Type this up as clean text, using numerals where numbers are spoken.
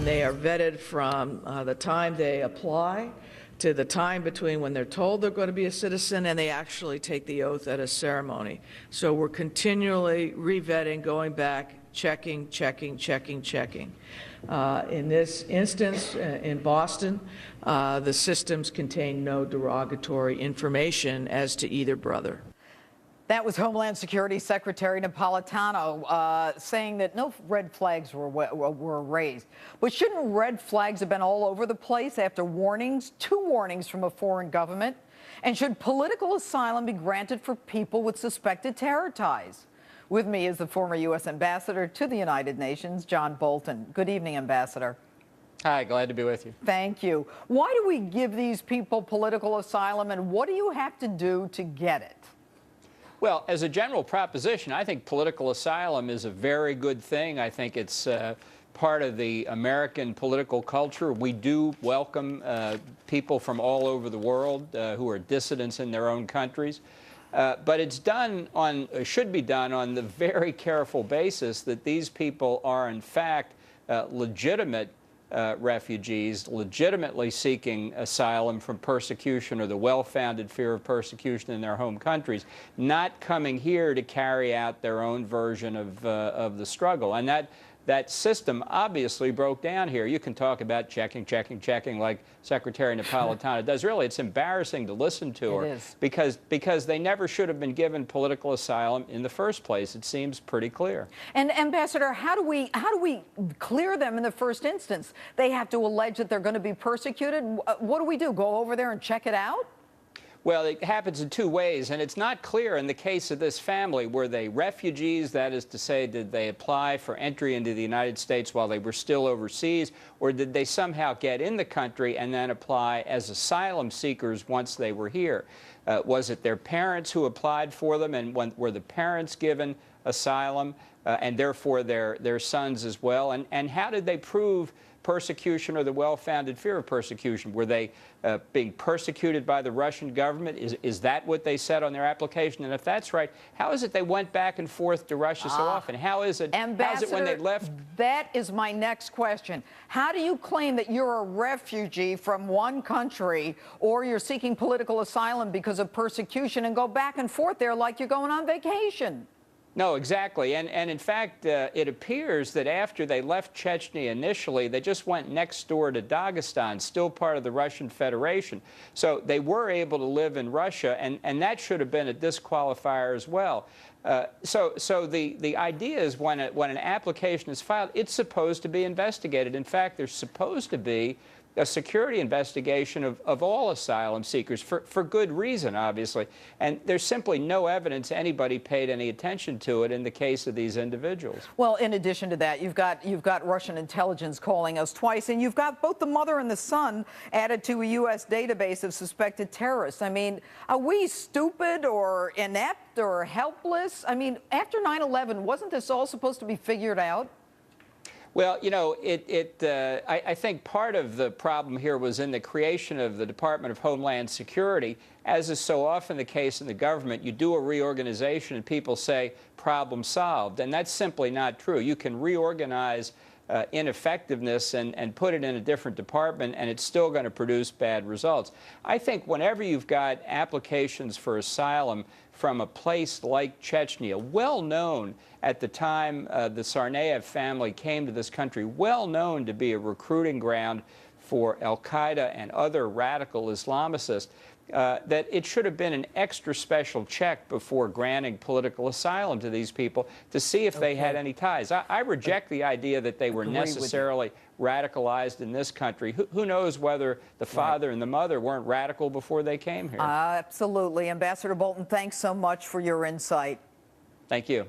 They are vetted from the time they apply to the time between when they're told they're going to be a citizen and they actually take the oath at a ceremony. So we're continually revetting, going back, checking. In this instance, in Boston, the systems contain no derogatory information as to either brother. That was Homeland Security Secretary Napolitano saying that no red flags were raised. But shouldn't red flags have been all over the place after warnings, 2 warnings from a foreign government? And should political asylum be granted for people with suspected terror ties? With me is the former U.S. Ambassador to the United Nations, John Bolton. Good evening, Ambassador. Hi, glad to be with you. Thank you. Why do we give these people political asylum, and what do you have to do to get it? Well, as a general proposition, I think political asylum is a very good thing. I think it's part of the American political culture. We do welcome people from all over the world who are dissidents in their own countries. But it's done on, should be done on the very careful basis that these people are, in fact, legitimate refugees, legitimately seeking asylum from persecution or the well-founded fear of persecution in their home countries, not coming here to carry out their own version of the struggle. And that system obviously broke down here. You can talk about checking like Secretary Napolitano does. Really, it's embarrassing to listen to her because they never should have been given political asylum in the first place. It seems pretty clear. And Ambassador, how do we clear them in the first instance? They have to allege that they're going to be persecuted. What do we do? Go over there and check it out? Well, it happens in 2 ways, and it's not clear in the case of this family. Were they refugees? That is to say, did they apply for entry into the United States while they were still overseas, or did they somehow get in the country and then apply as asylum seekers once they were here? Was it their parents who applied for them, and were the parents given asylum, and therefore their sons as well? And how did they prove persecution or the well-founded fear of persecution? Were they being persecuted by the Russian government? Is that what they said on their application? And if that's right, how is it they went back and forth to Russia so often? How is it when they left? That is my next question. How do you claim that you're a refugee from one country or you're seeking political asylum because of persecution and go back and forth there like you're going on vacation? No, exactly. And in fact, it appears that after they left Chechnya initially, they just went next door to Dagestan, still part of the Russian Federation. So they were able to live in Russia, and that should have been a disqualifier as well. So the idea is when an application is filed, it's supposed to be investigated. In fact, there's supposed to be a security investigation of all asylum seekers for good reason, obviously. And there's simply no evidence anybody paid any attention to it in the case of these individuals. Well, in addition to that, you've got Russian intelligence calling us twice, and you've got both the mother and the son added to a U.S. database of suspected terrorists. I mean, are we stupid or inept or helpless? I mean, after 9/11, wasn't this all supposed to be figured out? Well, you know, I think part of the problem here was in the creation of the Department of Homeland Security. As is so often the case in the government, you do a reorganization and people say, problem solved. And that's simply not true. You can reorganize ineffectiveness and put it in a different department, and it's still going to produce bad results. I think whenever you've got applications for asylum from a place like Chechnya, well known at the time the Tsarnaev family came to this country, well known to be a recruiting ground for al-Qaeda and other radical Islamicists, that it should have been an extra special check before granting political asylum to these people to see if they had any ties. I reject the idea that they were necessarily radicalized in this country. Who knows whether the father and the mother weren't radical before they came here? Absolutely. Ambassador Bolton, thanks so much for your insight. Thank you.